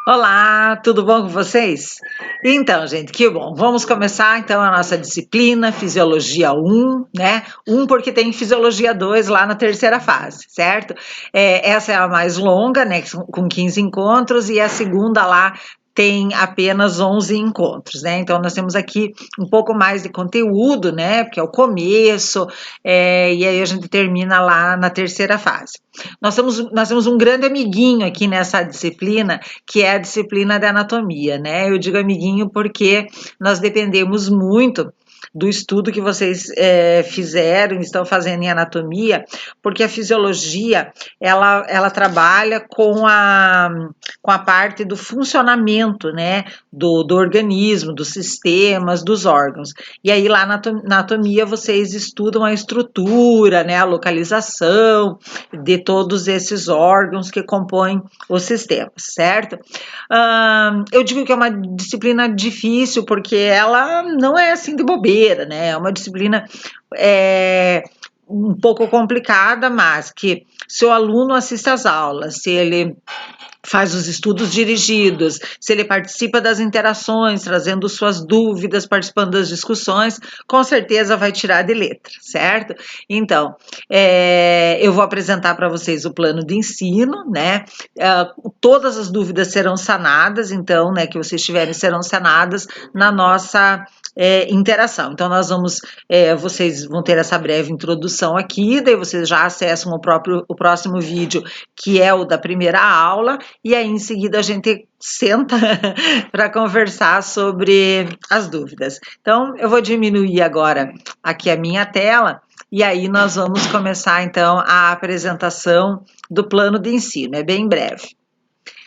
Olá, tudo bom com vocês? Então, gente, que bom. Vamos começar então a nossa disciplina Fisiologia 1, né? Porque tem Fisiologia 2 lá na terceira fase, certo? Essa é a mais longa, né? Com 15 encontros, e a segunda lá tem apenas 11 encontros, né? Então, nós temos aqui um pouco mais de conteúdo, né? Porque é o começo, e aí a gente termina lá na terceira fase. Nós temos um grande amiguinho aqui nessa disciplina, que é a disciplina de anatomia, né? Eu digo amiguinho porque nós dependemos muito do estudo que vocês fizeram, estão fazendo em anatomia, porque a fisiologia, ela trabalha com a parte do funcionamento, né, do organismo, dos sistemas, dos órgãos. E aí lá na anatomia vocês estudam a estrutura, né, a localização de todos esses órgãos que compõem os sistemas, certo? Eu digo que é uma disciplina difícil porque ela não é assim de bobeira, né? É uma disciplina um pouco complicada, mas que se o aluno assiste às aulas, se ele faz os estudos dirigidos, se ele participa das interações, trazendo suas dúvidas, participando das discussões, com certeza vai tirar de letra, certo? Então, eu vou apresentar para vocês o plano de ensino, né? Todas as dúvidas serão sanadas, então, né, que vocês tiverem serão sanadas na nossa interação. Então, vocês vão ter essa breve introdução aqui, daí vocês já acessam o próximo vídeo, que é o da primeira aula, e aí em seguida a gente senta para conversar sobre as dúvidas. Então, eu vou diminuir agora aqui a minha tela, e aí nós vamos começar então a apresentação do plano de ensino, é bem breve.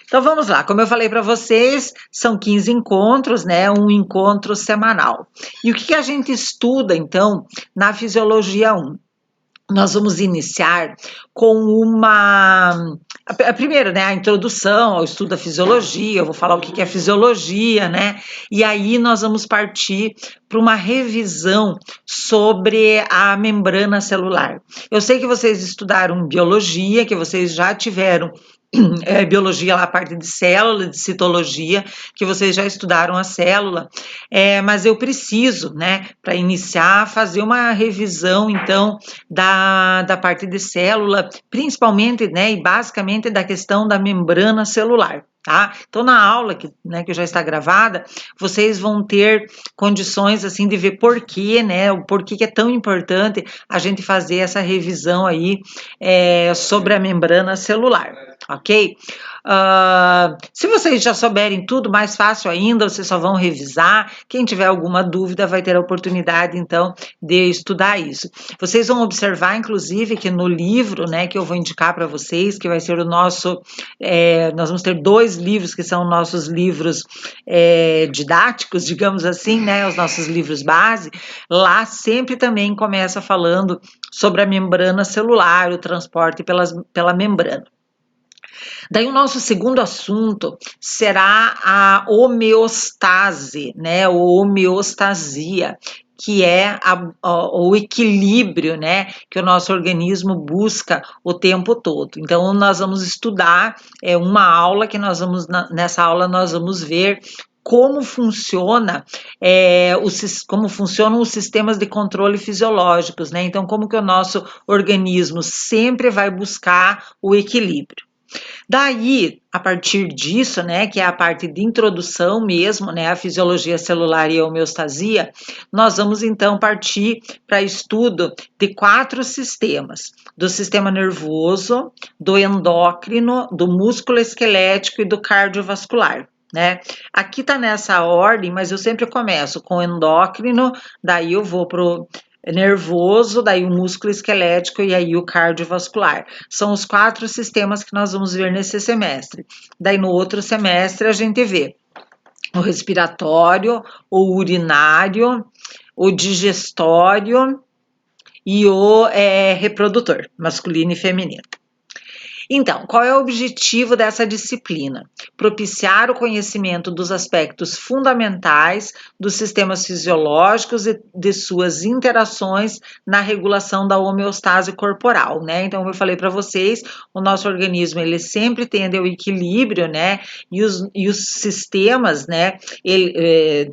Então vamos lá, como eu falei para vocês, são 15 encontros, né? Um encontro semanal. E o que a gente estuda então na Fisiologia 1? Nós vamos iniciar com primeiro, né, a introdução ao estudo da fisiologia, eu vou falar o que é fisiologia, né, e aí nós vamos partir para uma revisão sobre a membrana celular. Eu sei que vocês estudaram biologia, que vocês já tiveram biologia lá, a parte de célula, de citologia, que vocês já estudaram a célula, mas eu preciso, né, para iniciar, fazer uma revisão, então, da parte de célula, principalmente, né, e basicamente da questão da membrana celular. Tá? Então, na aula que já está gravada, vocês vão ter condições assim de ver porquê, né? O porquê que é tão importante a gente fazer essa revisão aí sobre a membrana celular, ok? Se vocês já souberem tudo, mais fácil ainda, vocês só vão revisar. Quem tiver alguma dúvida vai ter a oportunidade, então, de estudar isso. Vocês vão observar, inclusive, que no livro, né, que eu vou indicar para vocês, que vai ser o nosso, nós vamos ter 2 livros que são nossos livros didáticos, digamos assim, né, os nossos livros base, lá sempre também começa falando sobre a membrana celular, o transporte pela membrana. Daí o nosso segundo assunto será a homeostase, né, ou homeostasia, que é o equilíbrio, né, que o nosso organismo busca o tempo todo. Então, nós vamos estudar uma aula que nessa aula nós vamos ver como como funcionam os sistemas de controle fisiológicos, né? Então, como que o nosso organismo sempre vai buscar o equilíbrio. Daí, a partir disso, né, que é a parte de introdução mesmo, né, a fisiologia celular e a homeostasia, nós vamos então partir para estudo de 4 sistemas: do sistema nervoso, do endócrino, do músculo esquelético e do cardiovascular. Né? Aqui tá nessa ordem, mas eu sempre começo com o endócrino, daí eu vou pro nervoso, daí o músculo esquelético e aí o cardiovascular. São os 4 sistemas que nós vamos ver nesse semestre. Daí no outro semestre a gente vê o respiratório, o urinário, o digestório e o reprodutor, masculino e feminino. Então, qual é o objetivo dessa disciplina? Propiciar o conhecimento dos aspectos fundamentais dos sistemas fisiológicos e de suas interações na regulação da homeostase corporal, né? Então, como eu falei para vocês, o nosso organismo ele sempre tende ao equilíbrio, né? E os sistemas, né?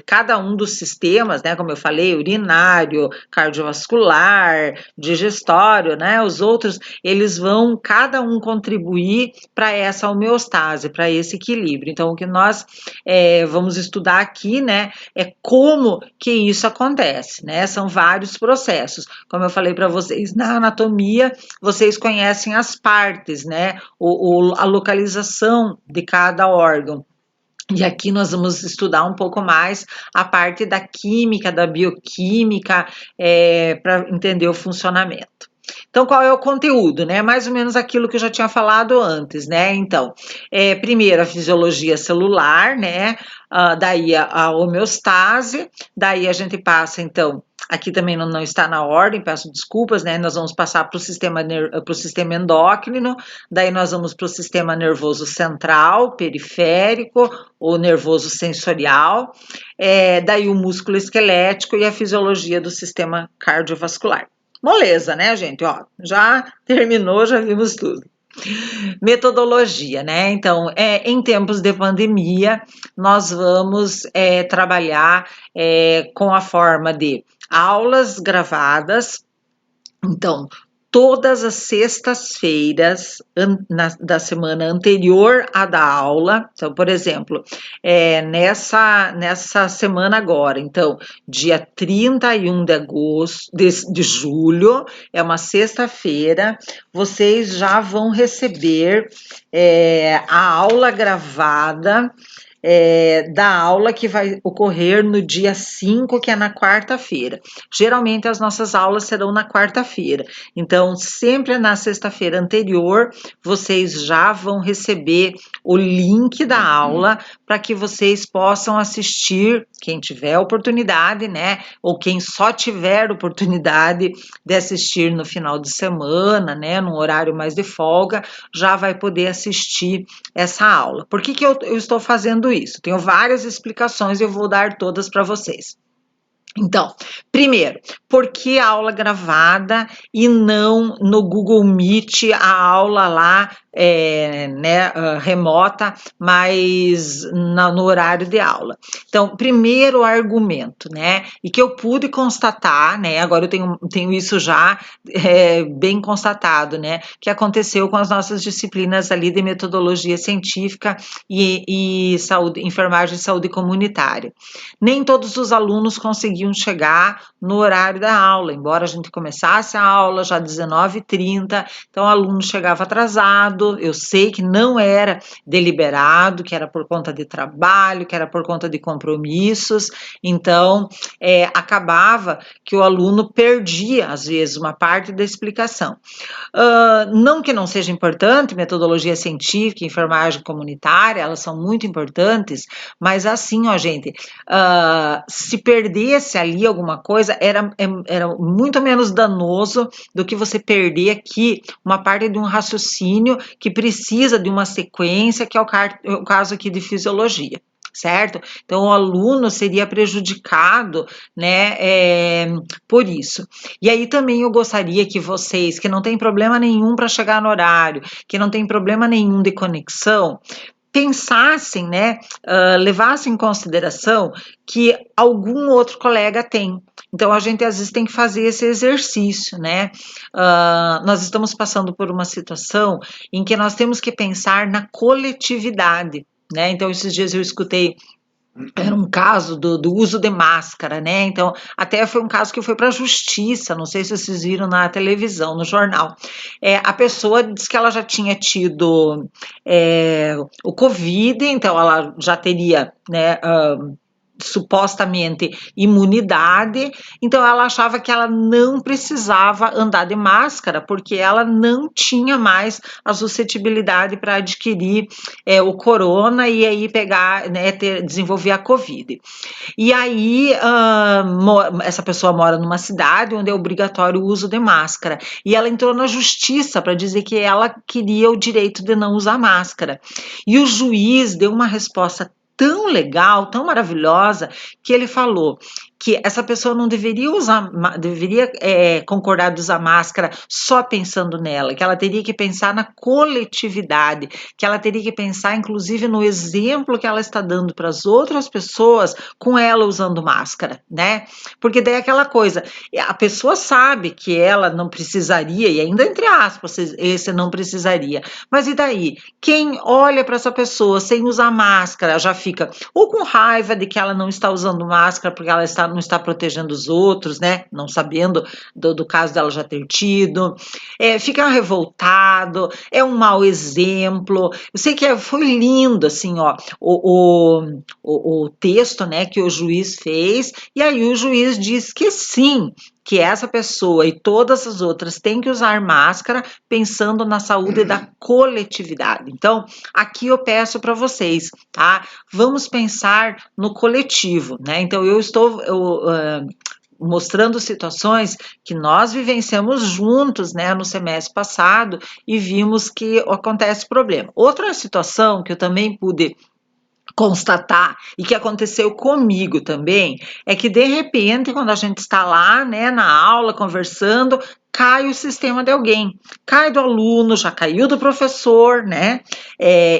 Cada um dos sistemas, né? Como eu falei, urinário, cardiovascular, digestório, né? Os outros, eles vão cada um contribuir para essa homeostase, para esse equilíbrio. Então, o que nós vamos estudar aqui, né, é como que isso acontece, né? São vários processos. Como eu falei para vocês, na anatomia, vocês conhecem as partes, né? A localização de cada órgão. E aqui nós vamos estudar um pouco mais a parte da química, da bioquímica, para entender o funcionamento. Então, qual é o conteúdo, né? Mais ou menos aquilo que eu já tinha falado antes, né? Então, primeiro a fisiologia celular, né? Daí a homeostase, daí a gente passa, então, aqui também não está na ordem, peço desculpas, né? Nós vamos passar para o sistema endócrino, daí nós vamos para o sistema nervoso central, periférico, ou nervoso sensorial, daí o músculo esquelético e a fisiologia do sistema cardiovascular. Moleza, né, gente? Ó, já terminou, já vimos tudo. Metodologia, né? Então, em tempos de pandemia, nós vamos trabalhar com a forma de aulas gravadas. Então, todas as sextas-feiras da semana anterior à da aula. Então, por exemplo, nessa semana agora, então, dia 31 de agosto, de julho, é uma sexta-feira, vocês já vão receber a aula gravada da aula que vai ocorrer no dia 5, que é na quarta-feira. Geralmente as nossas aulas serão na quarta-feira, então sempre na sexta-feira anterior vocês já vão receber o link da aula para que vocês possam assistir, quem tiver oportunidade, né? Ou quem só tiver oportunidade de assistir no final de semana, né? Num horário mais de folga, já vai poder assistir essa aula. Por que eu estou fazendo isso? Tenho várias explicações e eu vou dar todas para vocês. Então, primeiro, por que a aula gravada e não no Google Meet a aula lá remota, mas no horário de aula? Então, primeiro argumento, né? E que eu pude constatar, né? Agora eu tenho isso já bem constatado, né? Que aconteceu com as nossas disciplinas ali de metodologia científica e saúde, enfermagem e saúde comunitária. Nem todos os alunos conseguiam chegar no horário da aula, embora a gente começasse a aula já às 19h30, então o aluno chegava atrasado. Eu sei que não era deliberado, que era por conta de trabalho, que era por conta de compromissos, então acabava que o aluno perdia, às vezes, uma parte da explicação. Não que não seja importante, metodologia científica, enfermagem comunitária, elas são muito importantes, mas assim, ó, gente, se perdesse ali alguma coisa, era muito menos danoso do que você perder aqui uma parte de um raciocínio que precisa de uma sequência, que é o caso aqui de fisiologia. Certo? Então, o aluno seria prejudicado, né, por isso. E aí também eu gostaria que vocês, que não tem problema nenhum para chegar no horário, que não tem problema nenhum de conexão, pensassem, né, levassem em consideração que algum outro colega tem. Então, a gente às vezes tem que fazer esse exercício, né? Nós estamos passando por uma situação em que nós temos que pensar na coletividade, né? Então, esses dias eu escutei, era um caso do uso de máscara, né? Então, até foi um caso que foi para a justiça, não sei se vocês viram na televisão, no jornal. A pessoa disse que ela já tinha tido o Covid, então ela já teria, né, supostamente imunidade, então ela achava que ela não precisava andar de máscara, porque ela não tinha mais a suscetibilidade para adquirir o corona e aí pegar, né, desenvolver a Covid. E aí, essa pessoa mora numa cidade onde é obrigatório o uso de máscara. E ela entrou na justiça para dizer que ela queria o direito de não usar máscara. E o juiz deu uma resposta tão legal, tão maravilhosa, que ele falou que essa pessoa não deveria concordar de usar máscara só pensando nela, que ela teria que pensar na coletividade, que ela teria que pensar, inclusive, no exemplo que ela está dando para as outras pessoas com ela usando máscara, né? Porque daí é aquela coisa, a pessoa sabe que ela não precisaria, e ainda entre aspas, esse não precisaria, mas e daí? Quem olha para essa pessoa sem usar máscara já fica ou com raiva de que ela não está usando máscara porque ela não está protegendo os outros, né? Não sabendo do caso dela já ter tido, fica revoltado, é um mau exemplo. Eu sei que foi lindo, assim, ó, o texto, né, que o juiz fez, e aí o juiz diz que sim, que essa pessoa e todas as outras têm que usar máscara pensando na saúde da coletividade. Então, aqui eu peço para vocês, tá? Vamos pensar no coletivo, né? Então, eu estou mostrando situações que nós vivenciamos juntos, né, no semestre passado e vimos que acontece problema. Outra situação que eu também pude constatar e que aconteceu comigo também é que de repente quando a gente está lá, né, na aula conversando, cai o sistema de alguém, cai do aluno, já caiu do professor, né?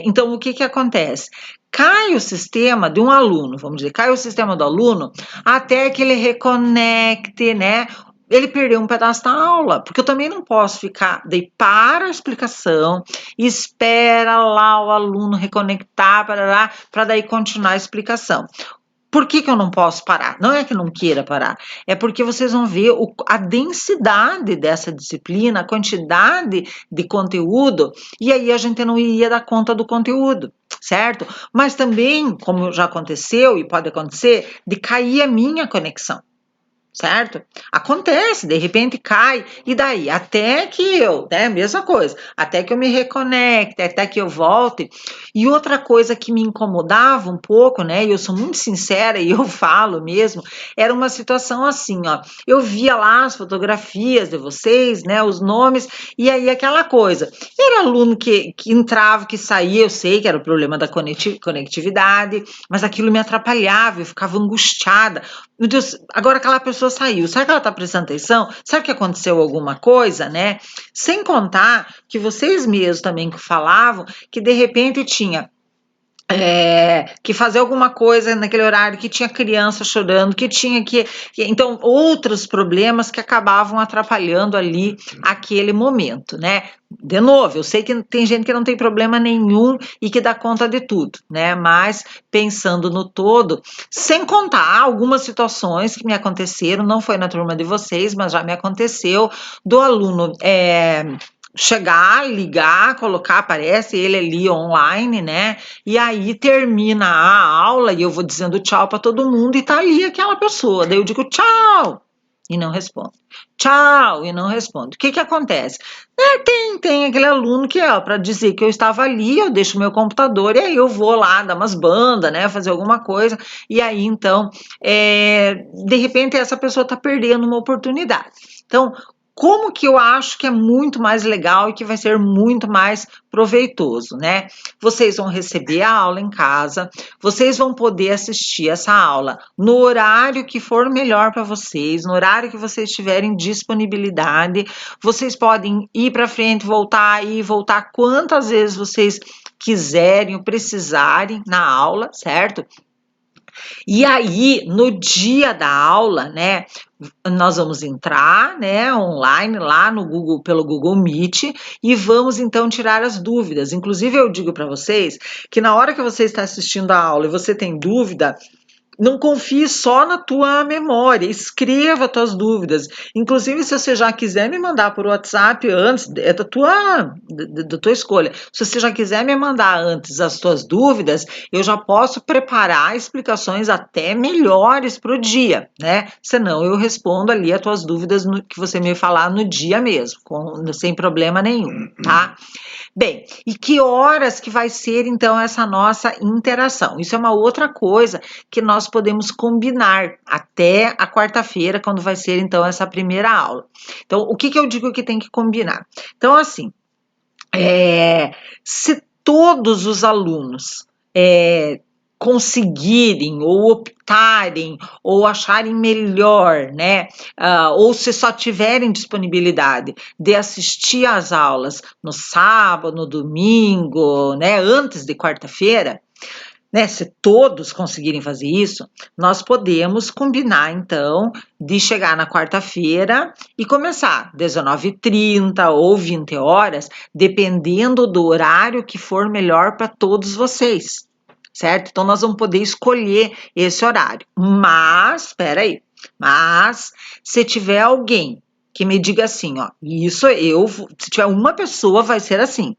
Então o que acontece? Cai o sistema de um aluno, vamos dizer, cai o sistema do aluno até que ele reconecte, né? Ele perdeu um pedaço da aula, porque eu também não posso ficar, daí para a explicação, espera lá o aluno reconectar, para daí continuar a explicação. Por que eu não posso parar? Não é que não queira parar, é porque vocês vão ver a densidade dessa disciplina, a quantidade de conteúdo, e aí a gente não iria dar conta do conteúdo, certo? Mas também, como já aconteceu e pode acontecer, de cair a minha conexão. Certo? Acontece, de repente cai, e daí? Até que eu, né? Mesma coisa, até que eu me reconecte, até que eu volte. E outra coisa que me incomodava um pouco, né? E eu sou muito sincera e eu falo mesmo, era uma situação assim, ó. Eu via lá as fotografias de vocês, né? Os nomes, e aí aquela coisa. Era aluno que entrava, que saía, eu sei que era o problema da conectividade, mas aquilo me atrapalhava, eu ficava angustiada. Meu Deus, agora aquela pessoa saiu, será que ela está prestando atenção? Será que aconteceu alguma coisa, né? Sem contar que vocês mesmos também falavam que de repente tinha que fazer alguma coisa naquele horário, que tinha criança chorando, que tinha então, outros problemas que acabavam atrapalhando ali aquele momento, né? De novo, eu sei que tem gente que não tem problema nenhum e que dá conta de tudo, né? Mas pensando no todo, sem contar algumas situações que me aconteceram, não foi na turma de vocês, mas já me aconteceu, do aluno chegar, ligar, colocar, aparece ele ali online, né? E aí termina a aula e eu vou dizendo tchau para todo mundo e tá ali aquela pessoa. Daí eu digo tchau e não responde. Tchau e não responde. O que acontece? Tem aquele aluno que para dizer que eu estava ali, eu deixo meu computador e aí eu vou lá dar umas bandas, né? Fazer alguma coisa. E aí então, de repente essa pessoa está perdendo uma oportunidade. Então, como que eu acho que é muito mais legal e que vai ser muito mais proveitoso, né? Vocês vão receber a aula em casa, vocês vão poder assistir essa aula no horário que for melhor para vocês, no horário que vocês tiverem disponibilidade. Vocês podem ir para frente, voltar e voltar quantas vezes vocês quiserem ou precisarem na aula, certo? E aí, no dia da aula, né, nós vamos entrar, né, online lá no Google, pelo Google Meet, e vamos então tirar as dúvidas. Inclusive, eu digo para vocês que na hora que você está assistindo a aula e você tem dúvida, não confie só na tua memória, escreva tuas dúvidas. Inclusive, se você já quiser me mandar por WhatsApp antes, é da tua escolha. Se você já quiser me mandar antes as tuas dúvidas, eu já posso preparar explicações até melhores para o dia, né? Senão eu respondo ali as tuas dúvidas que você me falar no dia mesmo, sem problema nenhum, tá? Bem, e que horas que vai ser então essa nossa interação? Isso é uma outra coisa que nós podemos combinar até a quarta-feira, quando vai ser então essa primeira aula. Então, o que eu digo que tem que combinar? Então, assim, se todos os alunos conseguirem ou optarem ou acharem melhor, né, ou se só tiverem disponibilidade de assistir às aulas no sábado, no domingo, né, antes de quarta-feira, né, se todos conseguirem fazer isso, nós podemos combinar, então, de chegar na quarta-feira e começar 19h30 ou 20 horas, dependendo do horário que for melhor para todos vocês, certo? Então, nós vamos poder escolher esse horário. Mas, espera aí, se tiver alguém que me diga assim, ó, se tiver uma pessoa, vai ser assim,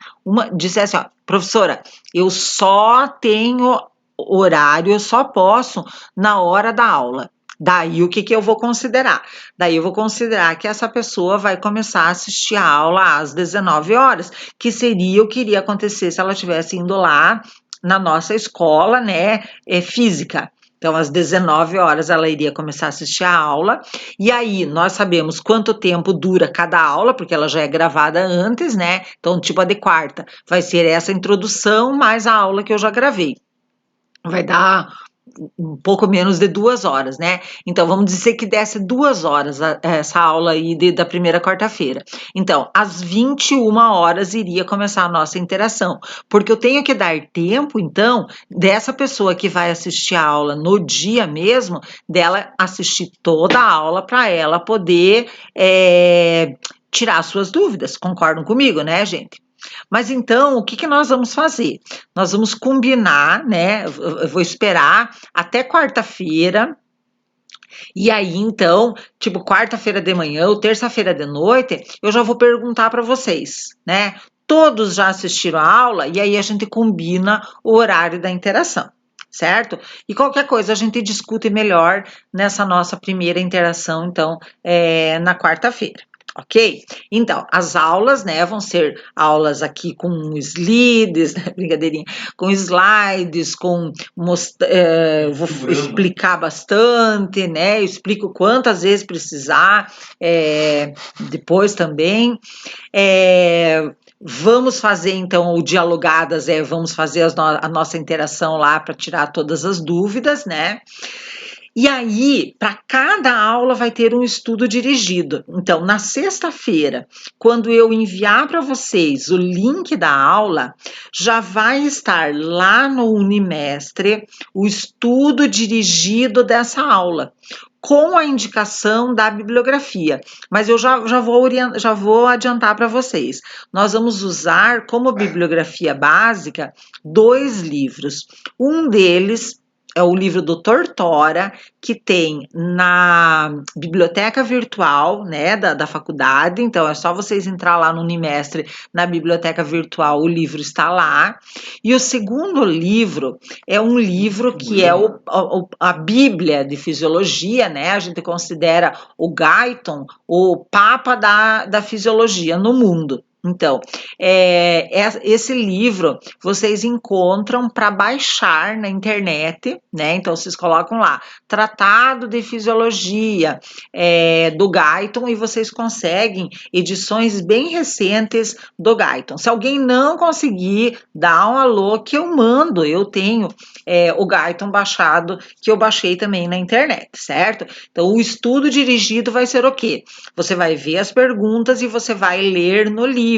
disser assim, ó, professora, eu só tenho horário, eu só posso na hora da aula. Daí, o que eu vou considerar? Daí, eu vou considerar que essa pessoa vai começar a assistir a aula às 19 horas, que seria o que iria acontecer se ela estivesse indo lá na nossa escola, né, física. Então, às 19 horas, ela iria começar a assistir a aula, e aí nós sabemos quanto tempo dura cada aula, porque ela já é gravada antes, né? Então, tipo a de quarta, vai ser essa introdução mais a aula que eu já gravei. Vai dar um pouco menos de 2 horas, né? Então, vamos dizer que desse 2 horas essa aula aí da primeira quarta-feira. Então, às 21 horas iria começar a nossa interação, porque eu tenho que dar tempo, então, dessa pessoa que vai assistir a aula no dia mesmo, dela assistir toda a aula para ela poder tirar suas dúvidas. Concordam comigo, né, gente? Mas então, o que nós vamos fazer? Nós vamos combinar, né? Eu vou esperar até quarta-feira. E aí, então, tipo, quarta-feira de manhã ou terça-feira de noite, eu já vou perguntar para vocês, né? Todos já assistiram a aula e aí a gente combina o horário da interação, certo? E qualquer coisa a gente discute melhor nessa nossa primeira interação, então, na quarta-feira. Ok? Então, as aulas, né, vão ser aulas aqui com slides, né, brincadeirinha, com slides, vou explicar bastante, né, eu explico quantas vezes precisar, depois também. Vamos fazer, então, o Dialogadas, vamos fazer a nossa interação lá para tirar todas as dúvidas, né? E aí, para cada aula vai ter um estudo dirigido. Então, na sexta-feira, quando eu enviar para vocês o link da aula, já vai estar lá no Unimestre o estudo dirigido dessa aula, com a indicação da bibliografia. Mas eu já vou adiantar para vocês. Nós vamos usar como bibliografia básica 2 livros. Um deles é o livro do Tortora, que tem na biblioteca virtual, né, da faculdade. Então, é só vocês entrar lá no Unimestre, na biblioteca virtual, o livro está lá. E o segundo livro é um livro que é a Bíblia de Fisiologia, né? A gente considera o Guyton o papa da fisiologia no mundo. Então, esse livro vocês encontram para baixar na internet, né? Então, vocês colocam lá, Tratado de Fisiologia do Guyton, e vocês conseguem edições bem recentes do Guyton. Se alguém não conseguir, dá um alô que eu mando, eu tenho o Guyton baixado, que eu baixei também na internet, certo? Então, o estudo dirigido vai ser o quê? Você vai ver as perguntas e você vai ler no livro.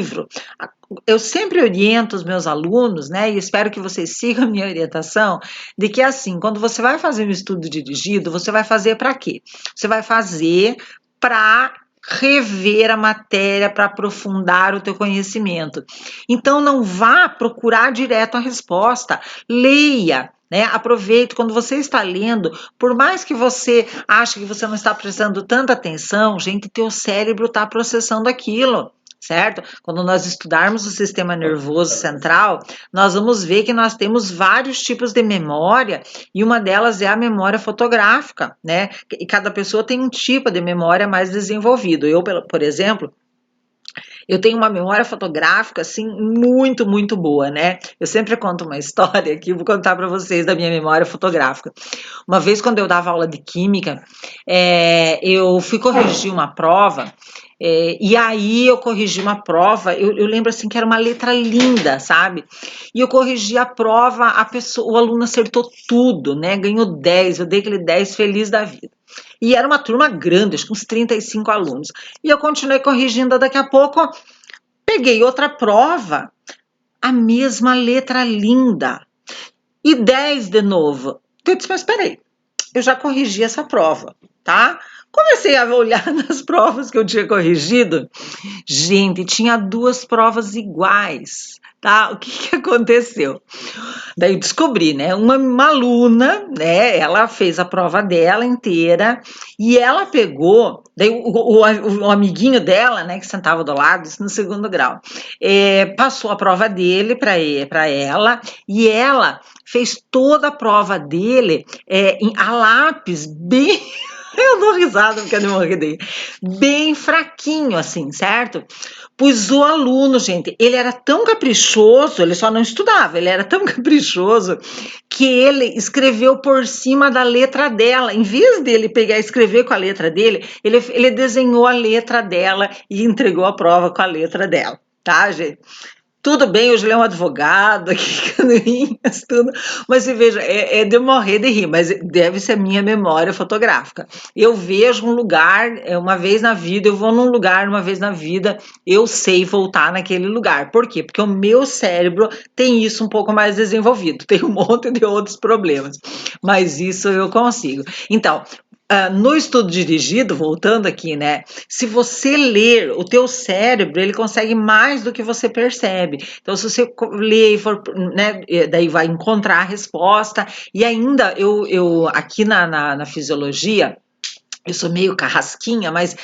Eu sempre oriento os meus alunos, né, e espero que vocês sigam a minha orientação, de que assim, quando você vai fazer um estudo dirigido, você vai fazer para quê? Você vai fazer para rever a matéria, para aprofundar o teu conhecimento. Então, não vá procurar direto a resposta, leia, né? Aproveite quando você está lendo, por mais que você ache que você não está prestando tanta atenção, gente, teu cérebro está processando aquilo. Certo? Quando nós estudarmos o sistema nervoso central, nós vamos ver que nós temos vários tipos de memória e uma delas é a memória fotográfica, né? E cada pessoa tem um tipo de memória mais desenvolvido. Eu, por exemplo, eu tenho uma memória fotográfica, assim, muito, muito boa, né? Eu sempre conto uma história aqui, vou contar para vocês da minha memória fotográfica. Uma vez, quando eu dava aula de química, eu fui corrigir uma prova, e aí eu corrigi uma prova, eu lembro assim que era uma letra linda, sabe? E eu corrigi a prova, o aluno acertou tudo, né? Ganhou 10, eu dei aquele 10 feliz da vida. E era uma turma grande, acho que uns 35 alunos. E eu continuei corrigindo, daqui a pouco peguei outra prova, a mesma letra linda, e 10 de novo. Eu disse, mas peraí, eu já corrigi essa prova, tá? Comecei a olhar nas provas que eu tinha corrigido. Gente, tinha 2 provas iguais, tá? O que aconteceu? Daí eu descobri, né? Uma aluna, né? Ela fez a prova dela inteira e ela pegou. Daí o amiguinho dela, né? Que sentava do lado, isso no segundo grau, passou a prova dele para ela e ela fez toda a prova dele a lápis, bem. Eu dou risada porque eu não morri daí. Bem fraquinho, assim, certo? Pois o aluno, gente, ele era tão caprichoso, ele só não estudava, ele era tão caprichoso que ele escreveu por cima da letra dela. Em vez dele pegar e escrever com a letra dele, ele desenhou a letra dela e entregou a prova com a letra dela, tá, gente? Tudo bem, hoje ele é um advogado aqui, canoinhas, tudo, mas você veja, é de morrer de rir, mas deve ser a minha memória fotográfica. Eu vejo um lugar, uma vez na vida, eu vou num lugar uma vez na vida, eu sei voltar naquele lugar. Por quê? Porque o meu cérebro tem isso um pouco mais desenvolvido, tem um monte de outros problemas, mas isso eu consigo. Então, no estudo dirigido, voltando aqui, né? Se você ler, o teu cérebro, ele consegue mais do que você percebe. Então, se você ler e for, né, daí vai encontrar a resposta. E ainda, eu aqui na fisiologia, eu sou meio carrasquinha, mas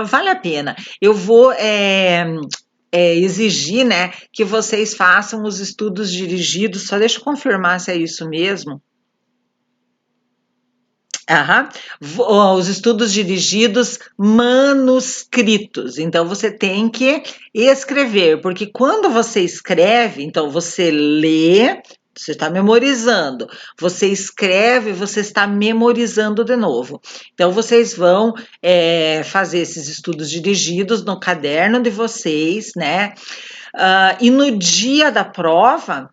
vale a pena. Eu vou exigir, né, que vocês façam os estudos dirigidos. Só deixa eu confirmar se é isso mesmo. Aham. Os estudos dirigidos manuscritos. Então, você tem que escrever, porque quando você escreve, então você lê, você está memorizando. Você escreve, você está memorizando de novo. Então, vocês vão fazer esses estudos dirigidos no caderno de vocês, né? E no dia da prova,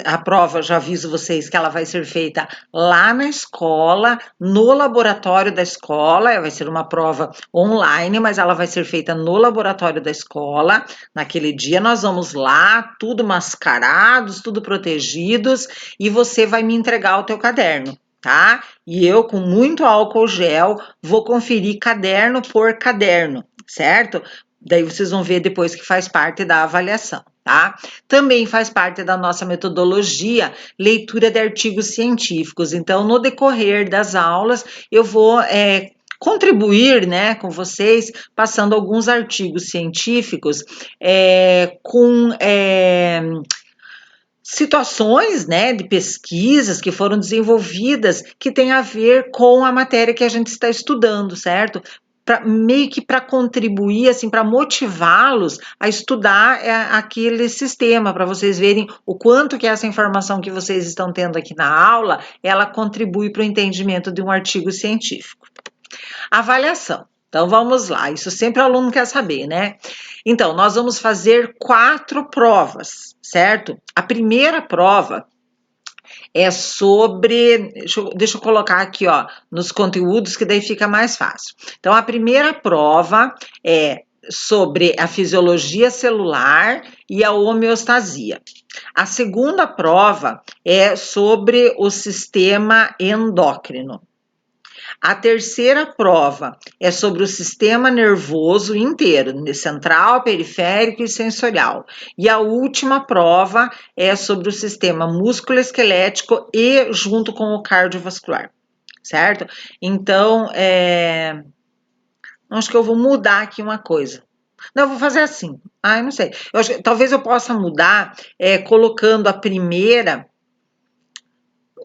a prova, já aviso vocês que ela vai ser feita lá na escola, no laboratório da escola, vai ser uma prova online, mas ela vai ser feita no laboratório da escola. Naquele dia nós vamos lá, tudo mascarados, tudo protegidos, e você vai me entregar o teu caderno, tá? E eu, com muito álcool gel, vou conferir caderno por caderno, certo? Daí vocês vão ver depois que faz parte da avaliação, tá? Também faz parte da nossa metodologia leitura de artigos científicos. Então, no decorrer das aulas, eu vou contribuir, né, com vocês, passando alguns artigos científicos com situações, né, de pesquisas que foram desenvolvidas que tem a ver com a matéria que a gente está estudando, certo? Meio que para contribuir, assim, para motivá-los a estudar aquele sistema, para vocês verem o quanto que essa informação que vocês estão tendo aqui na aula, ela contribui para o entendimento de um artigo científico. Avaliação. Então, vamos lá. Isso sempre o aluno quer saber, né? Então, nós vamos fazer 4 provas, certo? A primeira prova é sobre, deixa eu colocar aqui, ó, nos conteúdos que daí fica mais fácil. Então, a primeira prova é sobre a fisiologia celular e a homeostasia. A segunda prova é sobre o sistema endócrino. A terceira prova é sobre o sistema nervoso inteiro, central, periférico e sensorial. E a última prova é sobre o sistema músculo-esquelético e junto com o cardiovascular, certo? Então, acho que eu vou mudar aqui uma coisa. Não, eu vou fazer assim. Eu não sei. Talvez eu possa mudar colocando a primeira.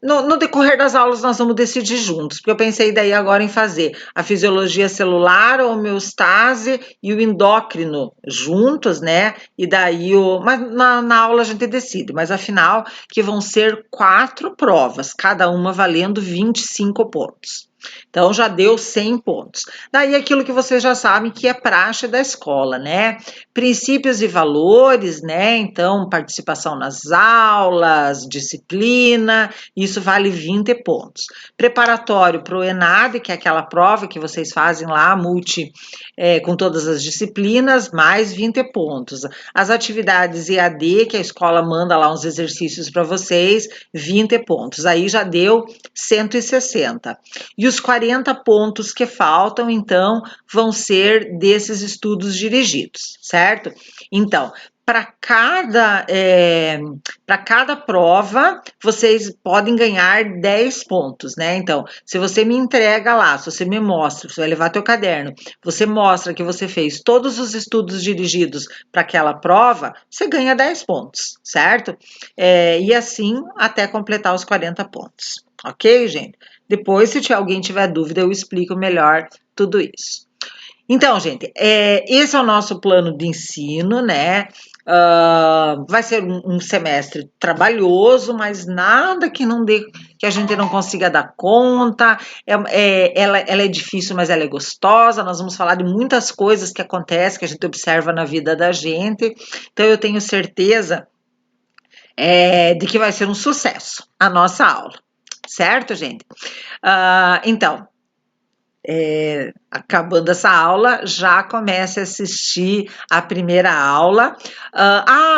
No decorrer das aulas nós vamos decidir juntos, porque eu pensei daí agora em fazer a fisiologia celular, a homeostase e o endócrino juntos, né? E daí mas na aula a gente decide, mas afinal que vão ser 4 provas, cada uma valendo 25 pontos. Então já deu 100 pontos. Daí aquilo que vocês já sabem que é praxe da escola, né? Princípios e valores, né? Então, participação nas aulas, disciplina, isso vale 20 pontos. Preparatório para o ENAD, que é aquela prova que vocês fazem lá, com todas as disciplinas, mais 20 pontos. As atividades EAD, que a escola manda lá uns exercícios para vocês, 20 pontos. Aí já deu 160. E os 40 pontos que faltam, então, vão ser desses estudos dirigidos, certo? Então, para cada prova, vocês podem ganhar 10 pontos, né? Então, se você me entrega lá, se você me mostra, você vai levar teu caderno, você mostra que você fez todos os estudos dirigidos para aquela prova, você ganha 10 pontos, certo? E assim até completar os 40 pontos, ok, gente? Depois, se alguém tiver dúvida, eu explico melhor tudo isso. Então, gente, esse é o nosso plano de ensino, né? Vai ser um semestre trabalhoso, mas nada que que a gente não consiga dar conta. Ela é difícil, mas ela é gostosa. Nós vamos falar de muitas coisas que acontecem, que a gente observa na vida da gente. Então, eu tenho certeza de que vai ser um sucesso a nossa aula, certo, gente? Então, acabando essa aula, já comece a assistir a primeira aula.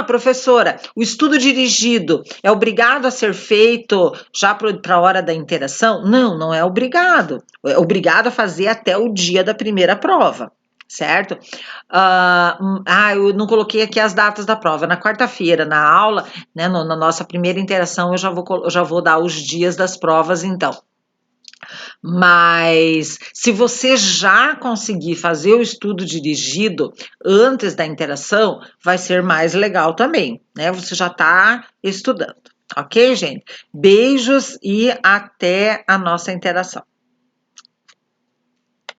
Professora, o estudo dirigido é obrigado a ser feito já para a hora da interação? Não, não é obrigado. É obrigado a fazer até o dia da primeira prova, certo? Eu não coloquei aqui as datas da prova. Na quarta-feira, na aula, né, na nossa primeira interação, eu já vou dar os dias das provas, então. Mas se você já conseguir fazer o estudo dirigido antes da interação, vai ser mais legal também, né? Você já está estudando, ok, gente? Beijos e até a nossa interação.